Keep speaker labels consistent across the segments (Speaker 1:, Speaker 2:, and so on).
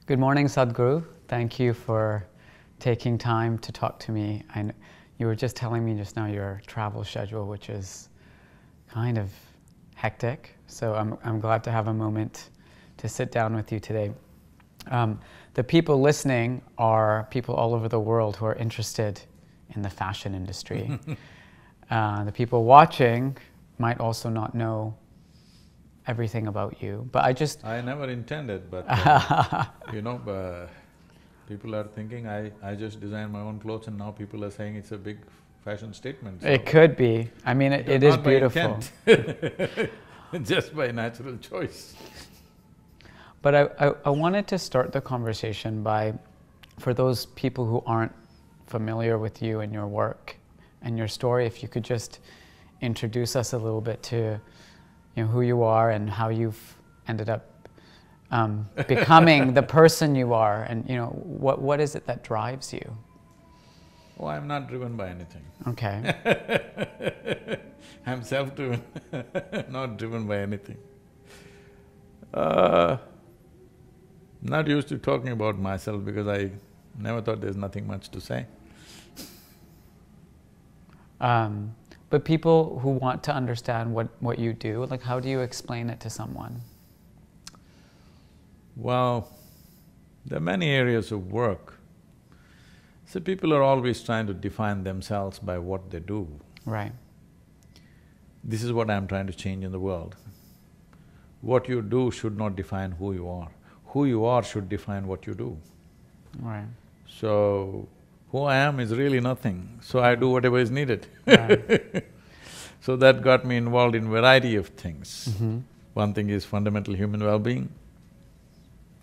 Speaker 1: Good morning, Sadhguru. Thank you for taking time to talk to me. You were just telling me just now your travel schedule, which is kind of hectic. So I'm glad to have a moment to sit down with you today. The people listening are people all over the world who are interested in the fashion industry. The people watching might also not know everything about you, but
Speaker 2: I never intended, but people are thinking I just design my own clothes and now people are saying it's a big fashion statement. So
Speaker 1: it could be. I mean, it is beautiful.
Speaker 2: Just by natural choice.
Speaker 1: But I wanted to start the conversation by, for those people who aren't familiar with you and your work and your story, if you could just introduce us a little bit to who you are and how you've ended up becoming the person you are, and what is it that drives you?
Speaker 2: Oh, I'm not driven by anything.
Speaker 1: Okay.
Speaker 2: I'm self-driven, not driven by anything. Not used to talking about myself because I never thought there's nothing much to say.
Speaker 1: But people who want to understand what you do, like how do you explain it to someone?
Speaker 2: Well, there are many areas of work. So people are always trying to define themselves by what they do.
Speaker 1: Right.
Speaker 2: This is what I'm trying to change in the world. What you do should not define who you are. Who you are should define what you do.
Speaker 1: Right.
Speaker 2: So, who I am is really nothing, so I do whatever is needed.
Speaker 1: Right.
Speaker 2: So that got me involved in variety of things.
Speaker 1: Mm-hmm.
Speaker 2: One thing is fundamental human well-being.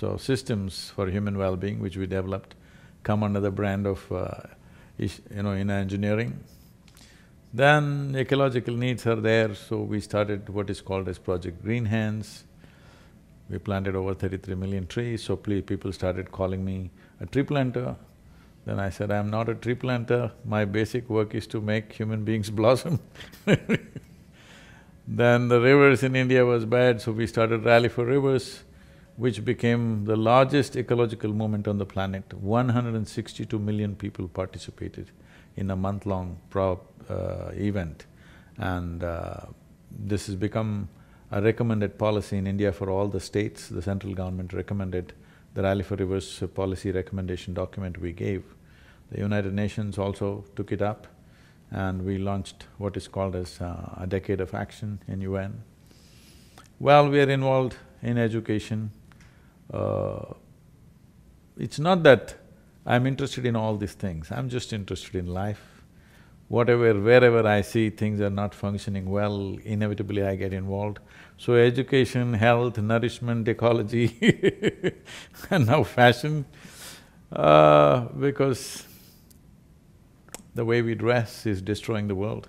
Speaker 2: So systems for human well-being, which we developed, come under the brand of inner engineering. Then ecological needs are there, so we started what is called as Project Green Hands. We planted over 33 million trees, so people started calling me a tree planter. Then I said, I'm not a tree planter, my basic work is to make human beings blossom. Then the rivers in India was bad, so we started Rally for Rivers, which became the largest ecological movement on the planet. 162 million people participated in a month-long event. And this has become a recommended policy in India for all the states. The central government recommended the Rally for Rivers policy recommendation document we gave. The United Nations also took it up and we launched what is called as a decade of action in UN. Well, we are involved in education. It's not that I'm interested in all these things, I'm just interested in life. Wherever I see things are not functioning well, inevitably I get involved. So education, health, nourishment, ecology and now fashion, because the way we dress is destroying the world.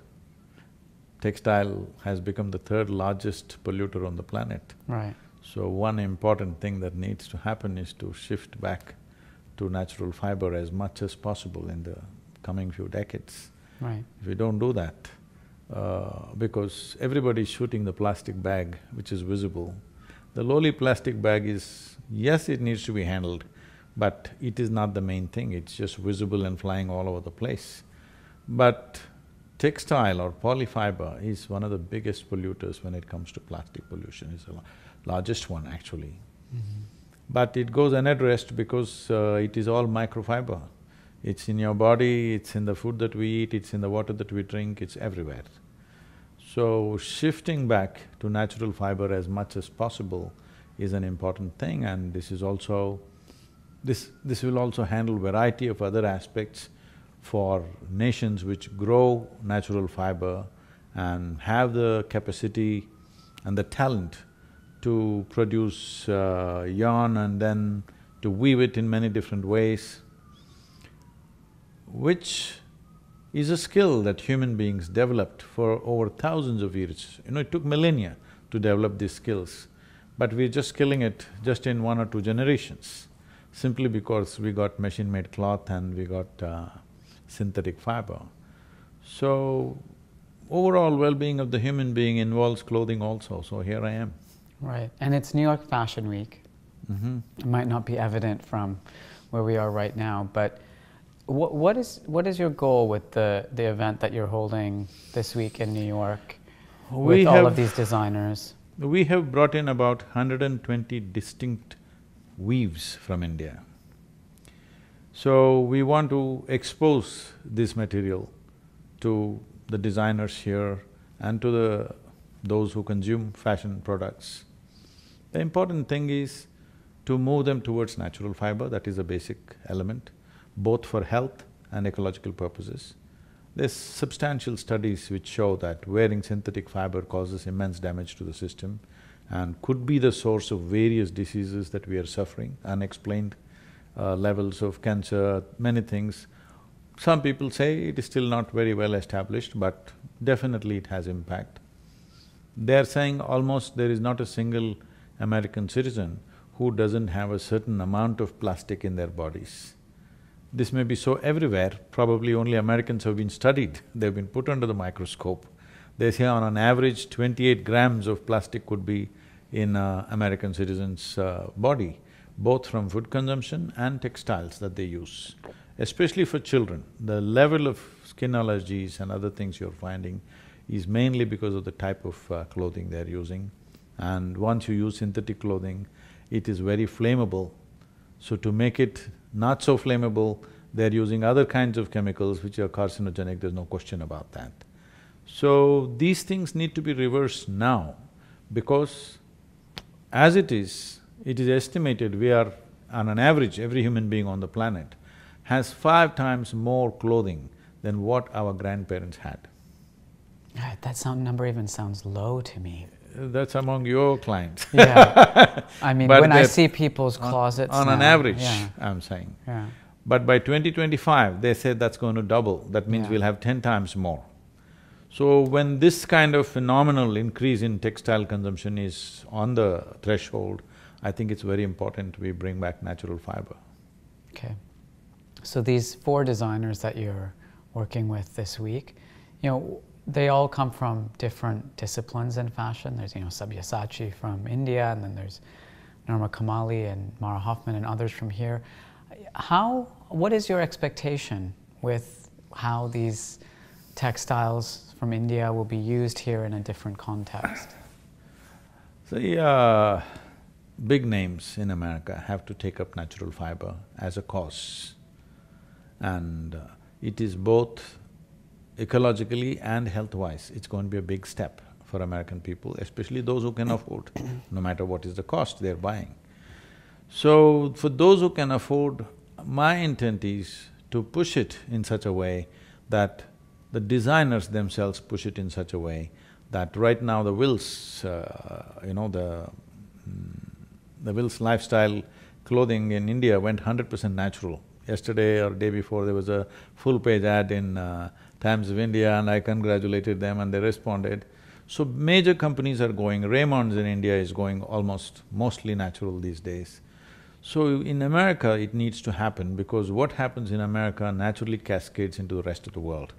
Speaker 2: Textile has become the third largest polluter on the planet.
Speaker 1: Right.
Speaker 2: So one important thing that needs to happen is to shift back to natural fiber as much as possible in the coming few decades.
Speaker 1: Right.
Speaker 2: If we don't do that, because everybody's shooting the plastic bag which is visible. The lowly plastic bag is… yes, it needs to be handled, but it is not the main thing, it's just visible and flying all over the place. But textile or polyfiber is one of the biggest polluters when it comes to plastic pollution, it's the largest one actually.
Speaker 1: Mm-hmm.
Speaker 2: But it goes unaddressed because it is all microfiber. It's in your body, it's in the food that we eat, it's in the water that we drink, it's everywhere. So shifting back to natural fiber as much as possible is an important thing, and this is also… this will also handle variety of other aspects for nations which grow natural fiber and have the capacity and the talent to produce yarn and then to weave it in many different ways, which is a skill that human beings developed for over thousands of years. It took millennia to develop these skills, but we're just killing it just in 1 or 2 generations, simply because we got machine-made cloth and we got synthetic fiber. So, overall well-being of the human being involves clothing also, so here I am.
Speaker 1: Right. And it's New York Fashion Week. It might not be evident from where we are right now, but what is your goal with the event that you're holding this week in New York with all of these designers?
Speaker 2: We have brought in about 120 distinct weaves from India. So we want to expose this material to the designers here and to those who consume fashion products. The important thing is to move them towards natural fiber, that is a basic element, both for health and ecological purposes. There's substantial studies which show that wearing synthetic fiber causes immense damage to the system and could be the source of various diseases that we are suffering, unexplained levels of cancer, many things. Some people say it is still not very well established, but definitely it has impact. They're saying almost there is not a single American citizen who doesn't have a certain amount of plastic in their bodies. This may be so everywhere, probably only Americans have been studied, they've been put under the microscope. They say on an average 28 grams of plastic could be in a American citizen's body, both from food consumption and textiles that they use. Especially for children, the level of skin allergies and other things you're finding is mainly because of the type of clothing they're using. And once you use synthetic clothing, it is very flammable. So to make it not so flammable, they're using other kinds of chemicals which are carcinogenic, there's no question about that. So these things need to be reversed now, because as it is estimated we are, on an average, every human being on the planet has 5 times more clothing than what our grandparents had.
Speaker 1: That number even sounds low to me.
Speaker 2: That's among your clients.
Speaker 1: Yeah, I mean, when I see people's closets
Speaker 2: on
Speaker 1: now,
Speaker 2: an average,
Speaker 1: yeah.
Speaker 2: I'm saying.
Speaker 1: Yeah.
Speaker 2: But by 2025, they said that's going to double, that means we'll have 10 times more. So when this kind of phenomenal increase in textile consumption is on the threshold, I think it's very important we bring back natural fiber.
Speaker 1: Okay. So these 4 designers that you're working with this week, they all come from different disciplines in fashion. There's, Sabyasachi from India, and then there's Norma Kamali and Mara Hoffman and others from here. What is your expectation with how these textiles from India will be used here in a different context?
Speaker 2: So, big names in America have to take up natural fiber as a cause. And it is both ecologically and health-wise, it's going to be a big step for American people, especially those who can afford, no matter what is the cost they're buying. So, for those who can afford, my intent is to push it in such a way that the designers themselves push it in such a way that right now the Wills, the Wills lifestyle clothing in India went 100% natural. Yesterday or day before, there was a full-page ad in Times of India, and I congratulated them and they responded. So major companies are going, Raymond's in India is going mostly natural these days. So in America, it needs to happen, because what happens in America naturally cascades into the rest of the world.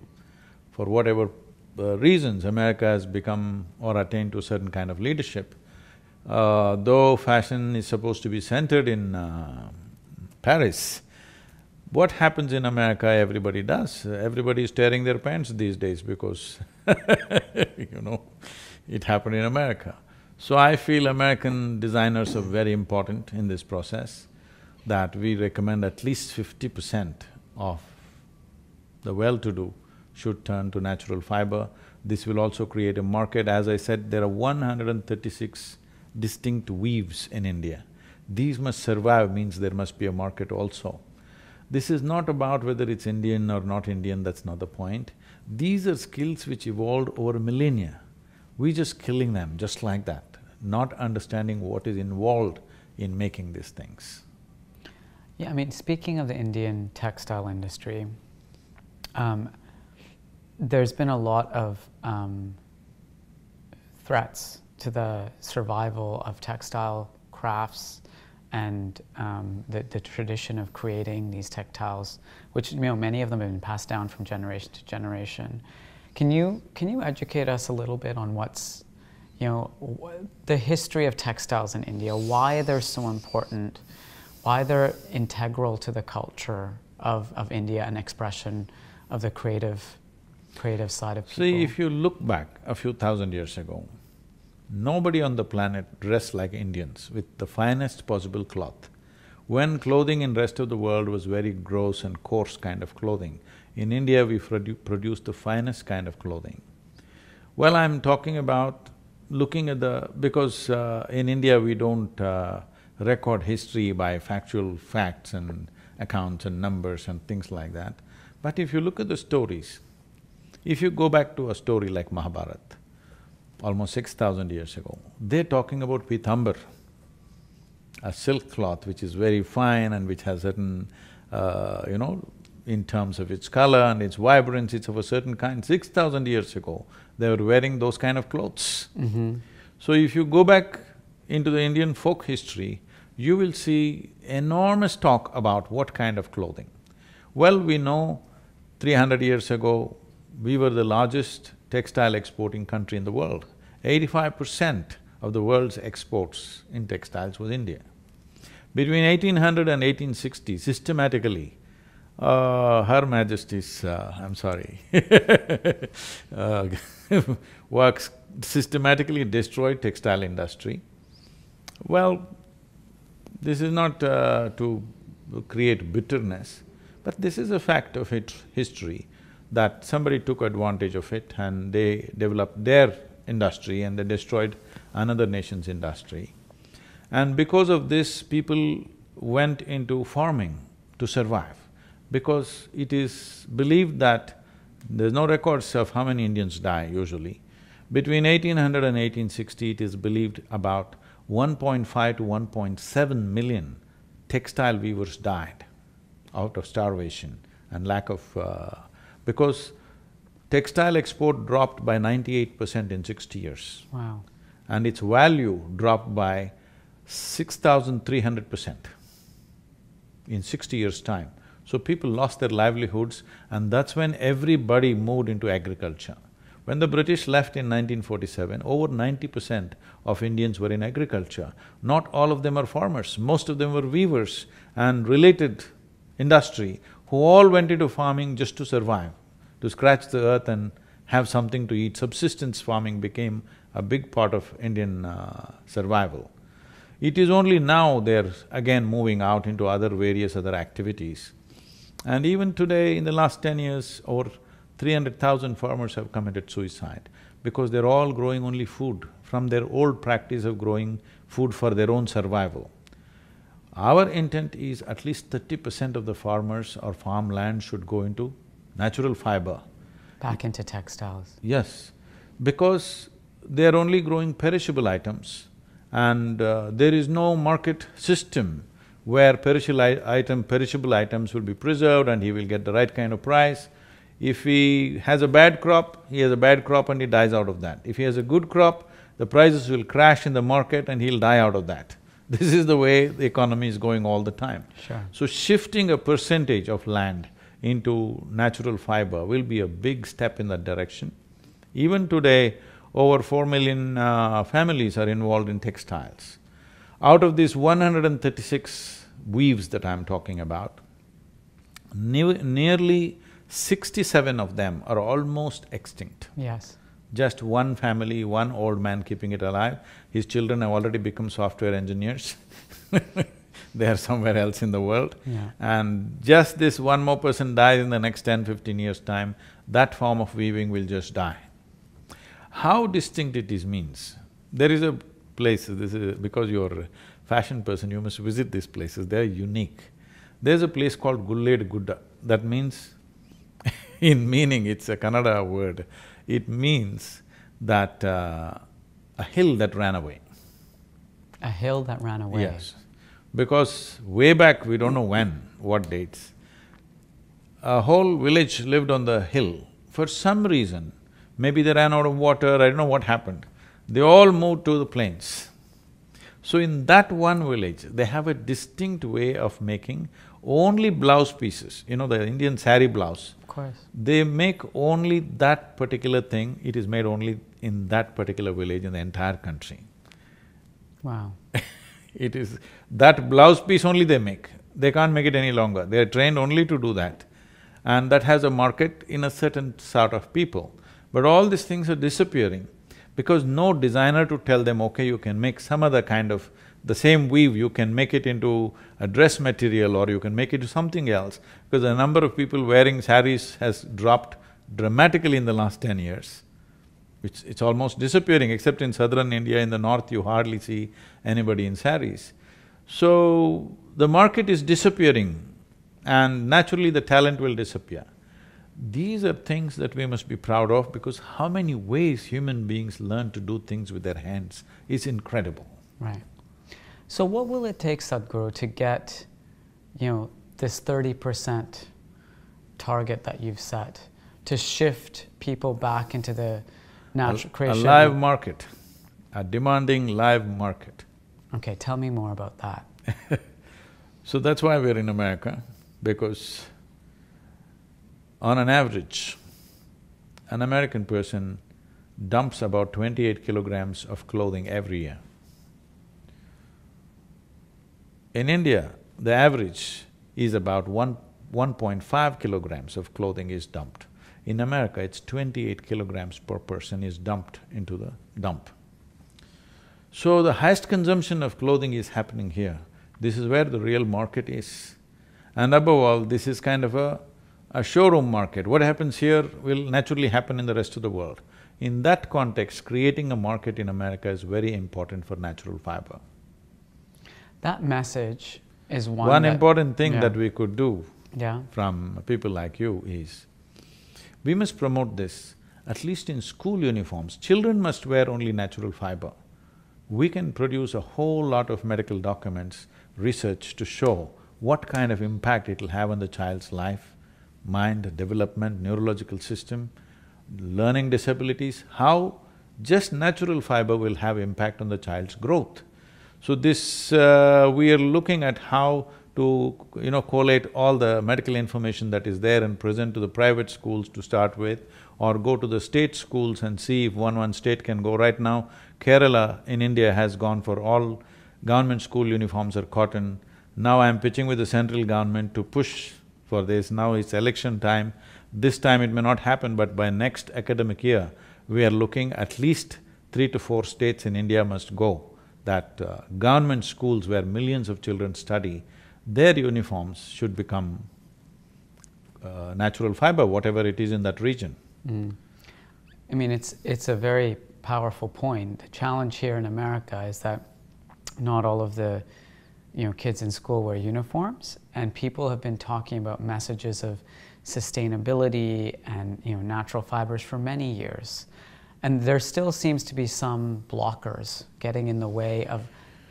Speaker 2: For whatever reasons, America has become or attained to a certain kind of leadership. Though fashion is supposed to be centered in Paris, what happens in America, everybody does. Everybody is tearing their pants these days because it happened in America. So I feel American designers are very important in this process, that we recommend at least 50% of the well-to-do should turn to natural fiber. This will also create a market. As I said, there are 136 distinct weaves in India. These must survive, means there must be a market also. This is not about whether it's Indian or not Indian, that's not the point. These are skills which evolved over millennia. We're just killing them just like that, not understanding what is involved in making these things.
Speaker 1: Yeah, I mean, speaking of the Indian textile industry, there's been a lot of threats to the survival of textile crafts and the tradition of creating these textiles, which many of them have been passed down from generation to generation. Can you educate us a little bit on what's the history of textiles in India, why they're so important, why they're integral to the culture of India and expression of the creative side of people.
Speaker 2: See, if you look back a few thousand years ago, nobody on the planet dressed like Indians with the finest possible cloth. When clothing in rest of the world was very gross and coarse kind of clothing, in India we produced the finest kind of clothing. Well, I'm talking about looking at because in India we don't record history by factual facts and accounts and numbers and things like that. But if you look at the stories, if you go back to a story like Mahabharata, almost 6,000 years ago, they're talking about pitambar, a silk cloth which is very fine and which has certain, in terms of its color and its vibrance, it's of a certain kind. 6,000 years ago, they were wearing those kind of clothes. So if you go back into the Indian folk history, you will see enormous talk about what kind of clothing. Well, we know 300 years ago, we were the largest textile exporting country in the world. 85% of the world's exports in textiles was India. Between 1800 and 1860, systematically, Her Majesty's, works systematically destroyed textile industry. Well, this is not to create bitterness, but this is a fact of history, that somebody took advantage of it and they developed their industry and they destroyed another nation's industry. And because of this, people went into farming to survive, because it is believed that there's no records of how many Indians die usually. Between 1800 and 1860, it is believed about 1.5 to 1.7 million textile weavers died out of starvation and lack of… because textile export dropped by 98% in 60 years.
Speaker 1: Wow.
Speaker 2: And its value dropped by 6,300% in 60 years' time. So people lost their livelihoods, and that's when everybody moved into agriculture. When the British left in 1947, over 90% of Indians were in agriculture. Not all of them are farmers, most of them were weavers and related industry who all went into farming just to survive, to scratch the earth and have something to eat. Subsistence farming became a big part of Indian survival. It is only now they're again moving out into various other activities. And even today, in the last 10 years, over 300,000 farmers have committed suicide because they're all growing only food from their old practice of growing food for their own survival. Our intent is at least 30% of the farmers or farmland should go into natural fiber.
Speaker 1: Back into textiles.
Speaker 2: Yes, because they're only growing perishable items and there is no market system where perishable items will be preserved and he will get the right kind of price. If he has a bad crop, he has a bad crop and he dies out of that. If he has a good crop, the prices will crash in the market and he'll die out of that. This is the way the economy is going all the time.
Speaker 1: Sure.
Speaker 2: So shifting a percentage of land into natural fiber will be a big step in that direction. Even today, over 4 million families are involved in textiles. Out of these 136 weaves that I'm talking about, nearly 67 of them are almost extinct.
Speaker 1: Yes.
Speaker 2: Just one family, one old man keeping it alive. His children have already become software engineers they are somewhere else in the world.
Speaker 1: Yeah.
Speaker 2: And just this one more person dies in the next 10–15 years' time, that form of weaving will just die. How distinct it is means, there is a place, this is… because you're a fashion person, you must visit these places, they're unique. There's a place called Gulled Gudda, that means in meaning, it's a Kannada word, it means that a hill that ran away.
Speaker 1: A hill that ran away?
Speaker 2: Yes. Because way back, we don't know when, what dates, a whole village lived on the hill. For some reason, maybe they ran out of water, I don't know what happened, they all moved to the plains. So in that one village, they have a distinct way of making only blouse pieces, the Indian sari blouse.
Speaker 1: Of course.
Speaker 2: They make only that particular thing, it is made only in that particular village in the entire country.
Speaker 1: Wow.
Speaker 2: It is… that blouse piece only they make, they can't make it any longer, they are trained only to do that. And that has a market in a certain sort of people. But all these things are disappearing because no designer to tell them, okay, you can make some other kind of… the same weave, you can make it into a dress material or you can make it into something else, because the number of people wearing saris has dropped dramatically in the last 10 years. It's almost disappearing, except in southern India, in the north you hardly see anybody in saris. So, the market is disappearing and naturally the talent will disappear. These are things that we must be proud of, because how many ways human beings learn to do things with their hands is incredible.
Speaker 1: Right. So what will it take, Sadhguru, to get, this 30% target that you've set, to shift people back into the natural creation?
Speaker 2: A live market, a demanding live market.
Speaker 1: Okay, tell me more about that.
Speaker 2: So that's why we're in America, because on an average, an American person dumps about 28 kilograms of clothing every year. In India, the average is about 1.5 kilograms of clothing is dumped. In America, it's 28 kilograms per person is dumped into the dump. So the highest consumption of clothing is happening here. This is where the real market is. And above all, this is kind of a showroom market. What happens here will naturally happen in the rest of the world. In that context, creating a market in America is very important for natural fiber.
Speaker 1: That message is
Speaker 2: one important thing
Speaker 1: yeah.
Speaker 2: that we could do
Speaker 1: yeah.
Speaker 2: from people like you is, we must promote this, at least in school uniforms. Children must wear only natural fiber. We can produce a whole lot of medical documents, research to show what kind of impact it'll have on the child's life, mind, development, neurological system, learning disabilities, how just natural fiber will have impact on the child's growth. So this… we are looking at how to, collate all the medical information that is there and present to the private schools to start with, or go to the state schools and see if one state can go. Right now, Kerala in India has gone for all government school uniforms are cotton. Now I'm pitching with the central government to push for this. Now it's election time. This time it may not happen, but by next academic year, we are looking at least 3 to 4 states in India must go, that government schools where millions of children study, their uniforms should become natural fiber, whatever it is in that region.
Speaker 1: Mm. I mean, it's a very powerful point. The challenge here in America is that not all of the kids in school wear uniforms, and people have been talking about messages of sustainability and natural fibers for many years. And there still seems to be some blockers getting in the way of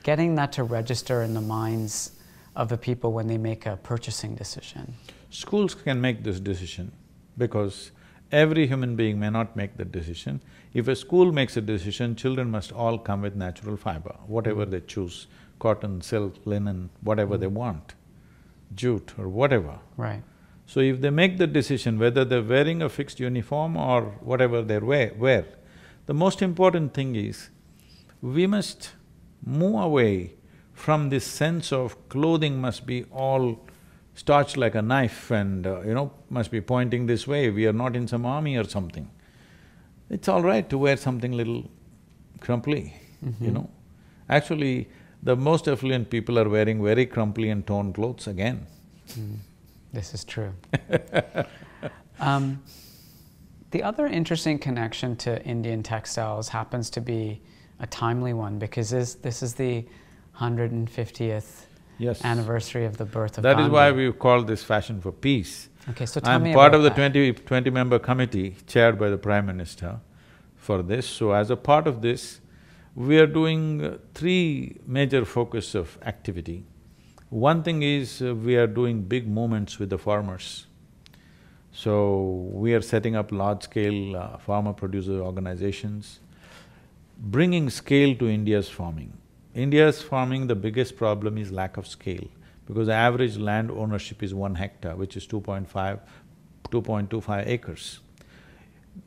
Speaker 1: getting that to register in the minds of the people when they make a purchasing decision.
Speaker 2: Schools can make this decision because every human being may not make that decision. If a school makes a decision, children must all come with natural fiber, whatever they choose, cotton, silk, linen, whatever they want, jute or whatever.
Speaker 1: Right.
Speaker 2: So if they make the decision whether they're wearing a fixed uniform or whatever they wear, the most important thing is, we must move away from this sense of clothing must be all starched like a knife and, must be pointing this way, we are not in some army or something. It's all right to wear something little crumply, Actually, the most affluent people are wearing very crumply and torn clothes again.
Speaker 1: This is true. The other interesting connection to Indian textiles happens to be a timely one, because this is the 150th anniversary of the birth of Gandhi.
Speaker 2: That is why we've called this Fashion for Peace.
Speaker 1: Okay, so tell me
Speaker 2: I'm part of the
Speaker 1: that.
Speaker 2: 20-member committee chaired by the Prime Minister for this. So as a part of this, we are doing 3 major focus of activity. One thing is, we are doing big movements with the farmers. So, we are setting up large-scale farmer-producer organizations, bringing scale to India's farming. India's farming, the biggest problem is lack of scale, because the average land ownership is 1 hectare, which is 2.25 acres.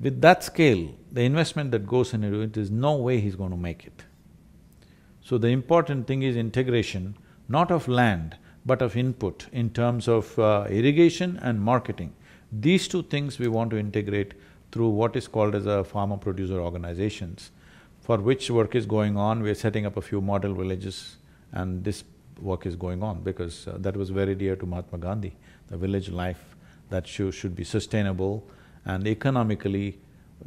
Speaker 2: With that scale, the investment that goes into it, there's no way he's going to make it. So the important thing is integration, not of land, but of input in terms of irrigation and marketing. These two things we want to integrate through what is called as a farmer-producer organizations, for which work is going on. We're setting up a few model villages, and this work is going on because that was very dear to Mahatma Gandhi, the village life that should be sustainable and economically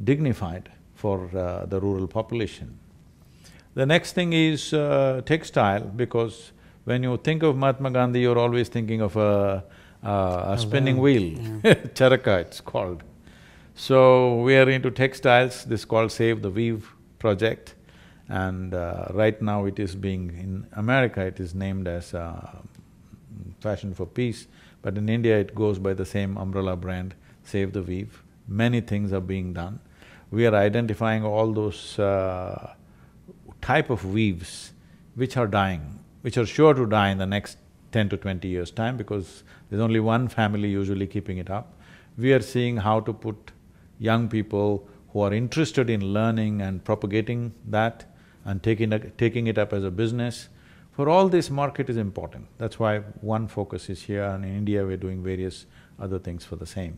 Speaker 2: dignified for the rural population. The next thing is textile, because when you think of Mahatma Gandhi, you're always thinking of a spinning wheel, charaka it's called. So we are into textiles, this is called Save the Weave project, and right now it is being… in America it is named as Fashion for Peace, but in India it goes by the same umbrella brand, Save the Weave. Many things are being done. We are identifying all those type of weaves which are dying, which are sure to die in the next 10 to 20 years' time, because there's only one family usually keeping it up. We are seeing how to put young people who are interested in learning and propagating that and taking it up as a business. For all this, market is important. That's why one focus is here, and in India we're doing various other things for the same.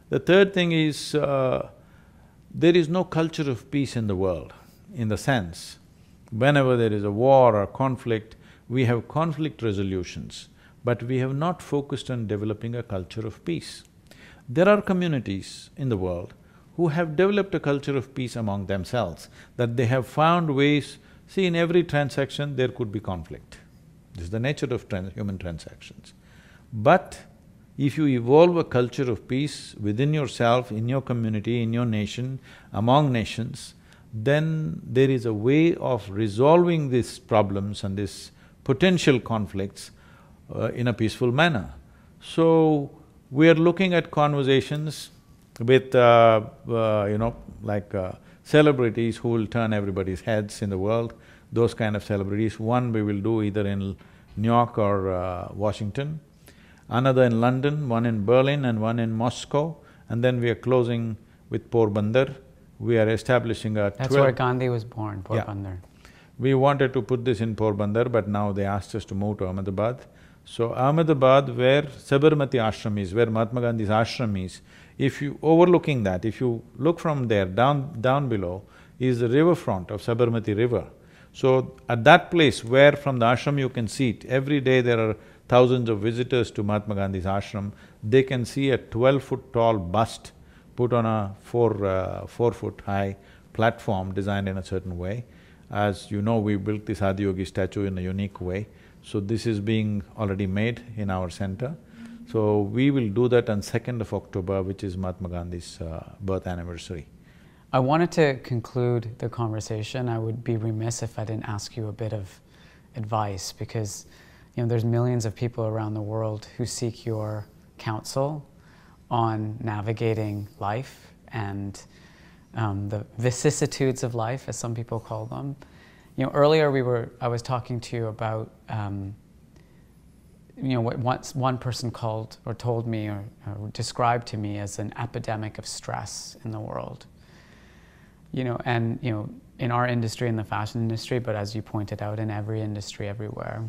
Speaker 2: The third thing is, there is no culture of peace in the world, in the sense, whenever there is a war or conflict, we have conflict resolutions, but we have not focused on developing a culture of peace. There are communities in the world who have developed a culture of peace among themselves, that they have found ways… See, in every transaction there could be conflict. This is the nature of human transactions. But if you evolve a culture of peace within yourself, in your community, in your nation, among nations, then there is a way of resolving these problems and these potential conflicts in a peaceful manner. So, we are looking at conversations with celebrities who will turn everybody's heads in the world, those kind of celebrities. One we will do either in New York or Washington, another in London, one in Berlin and one in Moscow, and then we are closing with Porbandar. We are establishing a…
Speaker 1: That's where Gandhi was born, Porbandar.
Speaker 2: Yeah. We wanted to put this in Porbandar, but now they asked us to move to Ahmedabad. So Ahmedabad, where Sabarmati ashram is, where Mahatma Gandhi's ashram is, if you… overlooking that, if you look from there, down below is the riverfront of Sabarmati river. So at that place where from the ashram you can see it, every day there are thousands of visitors to Mahatma Gandhi's ashram, they can see a 12-foot tall bust put on a 4-foot high platform designed in a certain way. As you know, we built this Adiyogi statue in a unique way. So this is being already made in our center. So we will do that on 2nd of October, which is Mahatma Gandhi's birth anniversary.
Speaker 1: I wanted to conclude the conversation. I would be remiss if I didn't ask you a bit of advice, because there's millions of people around the world who seek your counsel on navigating life and the vicissitudes of life, as some people call them. Earlier I was talking to you about what once one person called or told me or described to me as an epidemic of stress in the world. And in our industry, in the fashion industry, but as you pointed out, in every industry everywhere,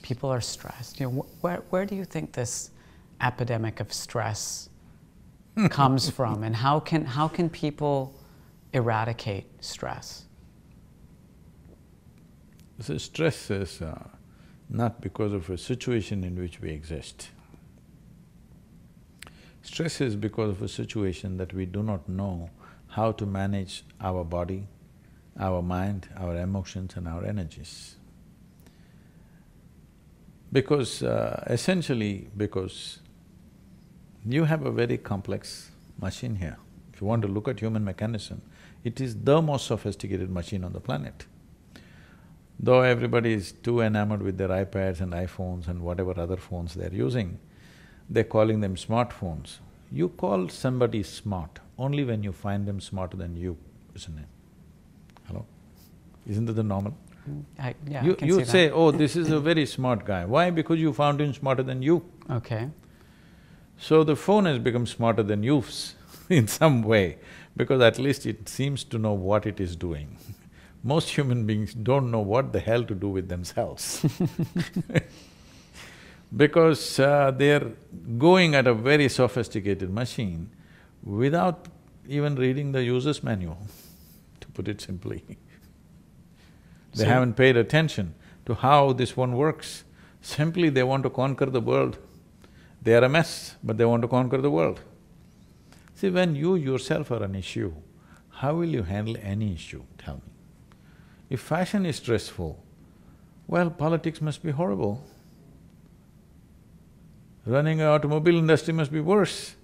Speaker 1: people are stressed. Where do you think this epidemic of stress comes from, and how can people eradicate stress?
Speaker 2: So stress is not because of a situation in which we exist. Stress is because of a situation that we do not know how to manage our body, our mind, our emotions and our energies. Because essentially because you have a very complex machine here. If you want to look at human mechanism, it is the most sophisticated machine on the planet. Though everybody is too enamored with their iPads and iPhones and whatever other phones they're using, they're calling them smartphones. You call somebody smart only when you find them smarter than you, isn't it? Hello? Isn't that the normal?
Speaker 1: Yeah, I
Speaker 2: You,
Speaker 1: can
Speaker 2: you
Speaker 1: see
Speaker 2: say,
Speaker 1: that.
Speaker 2: oh, this is a very smart guy. Why? Because you found him smarter than you.
Speaker 1: Okay.
Speaker 2: So the phone has become smarter than you in some way, because at least it seems to know what it is doing. Most human beings don't know what the hell to do with themselves because they're going at a very sophisticated machine without even reading the user's manual, to put it simply. They haven't paid attention to how this one works. Simply they want to conquer the world. They are a mess, but they want to conquer the world. See, when you yourself are an issue, how will you handle any issue, tell me? If fashion is stressful, well, politics must be horrible. Running an automobile industry must be worse.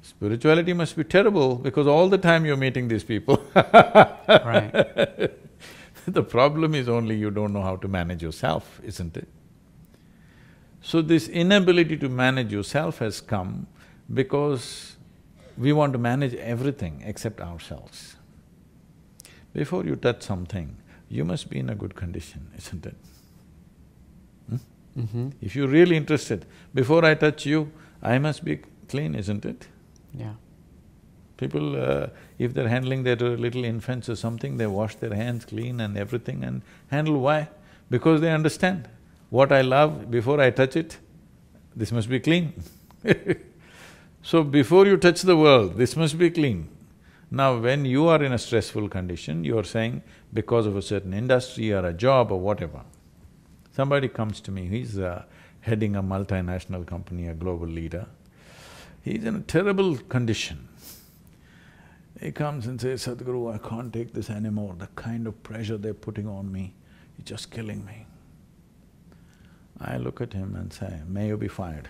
Speaker 2: Spirituality must be terrible because all the time you're meeting these people.
Speaker 1: Right.
Speaker 2: The problem is only you don't know how to manage yourself, isn't it? So this inability to manage yourself has come because we want to manage everything except ourselves. Before you touch something, you must be in a good condition, isn't it? If you're really interested, before I touch you, I must be clean, isn't it?
Speaker 1: Yeah.
Speaker 2: People, if they're handling their little infants or something, they wash their hands clean and everything and handle. Why? Because they understand, what I love, before I touch it, this must be clean. So before you touch the world, this must be clean. Now when you are in a stressful condition, you are saying, because of a certain industry or a job or whatever. Somebody comes to me, he's heading a multinational company, a global leader. He's in a terrible condition. He comes and says, Sadhguru, I can't take this anymore, the kind of pressure they're putting on me, it's just killing me. I look at him and say, may you be fired.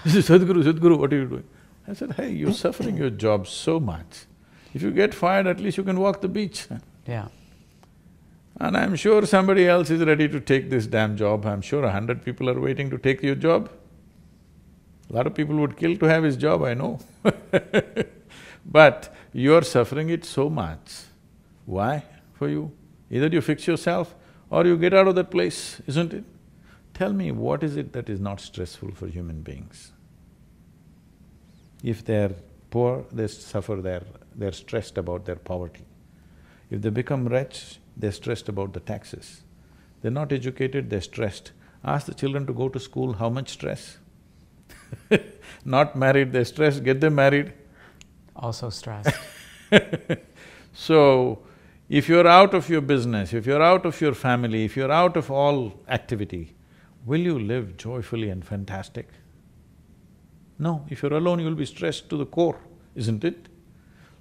Speaker 2: He says, Sadhguru, what are you doing? I said, hey, you're suffering your job so much. If you get fired, at least you can walk the beach.
Speaker 1: Yeah.
Speaker 2: And I'm sure somebody else is ready to take this damn job. I'm sure 100 people are waiting to take your job. A lot of people would kill to have his job, I know. But you're suffering it so much. Why for you? Either you fix yourself or you get out of that place, isn't it? Tell me, what is it that is not stressful for human beings? If they're poor, they suffer they're stressed about their poverty. If they become rich, they're stressed about the taxes. They're not educated, they're stressed. Ask the children to go to school, how much stress? Not married, they're stressed, get them married.
Speaker 1: Also stressed.
Speaker 2: So, if you're out of your business, if you're out of your family, if you're out of all activity, will you live joyfully and fantastic? No, if you're alone, you'll be stressed to the core, isn't it?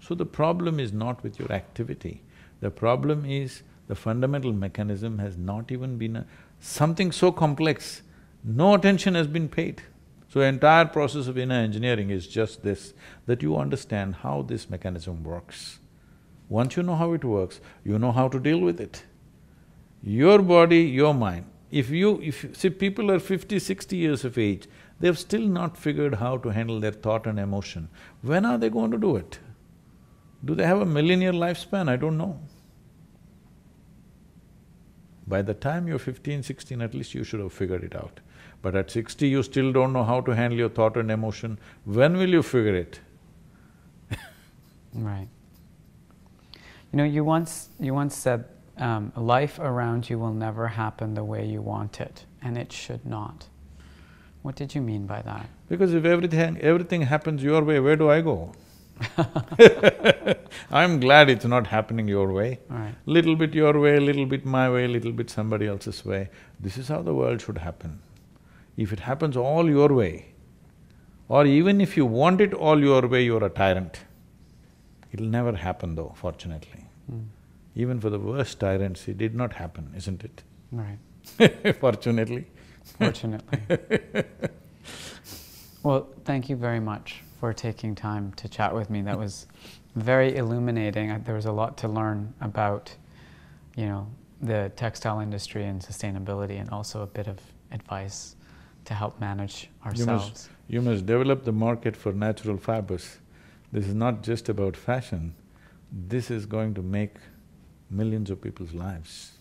Speaker 2: So the problem is not with your activity. The problem is the fundamental mechanism has not even been something so complex, no attention has been paid. So entire process of inner engineering is just this, that you understand how this mechanism works. Once you know how it works, you know how to deal with it. Your body, your mind. See, people are 50, 60 years of age, they've still not figured how to handle their thought and emotion. When are they going to do it? Do they have a millennial lifespan? I don't know. By the time you're 15, 16, at least you should have figured it out. But at 60, you still don't know how to handle your thought and emotion. When will you figure it?
Speaker 1: Right. You know, you once said, life around you will never happen the way you want it, and it should not. What did you mean by that?
Speaker 2: Because if everything happens your way, where do I go? I'm glad it's not happening your way.
Speaker 1: Right.
Speaker 2: Little bit your way, little bit my way, little bit somebody else's way. This is how the world should happen. If it happens all your way, or even if you want it all your way, you're a tyrant. It'll never happen though, fortunately. Even for the worst tyrants, it did not happen, isn't it?
Speaker 1: Right.
Speaker 2: Fortunately.
Speaker 1: Fortunately. Well, thank you very much for taking time to chat with me. That was very illuminating. There was a lot to learn about, you know, the textile industry and sustainability, and also a bit of advice to help manage ourselves.
Speaker 2: You must develop the market for natural fibers. This is not just about fashion. this is going to make millions of people's lives.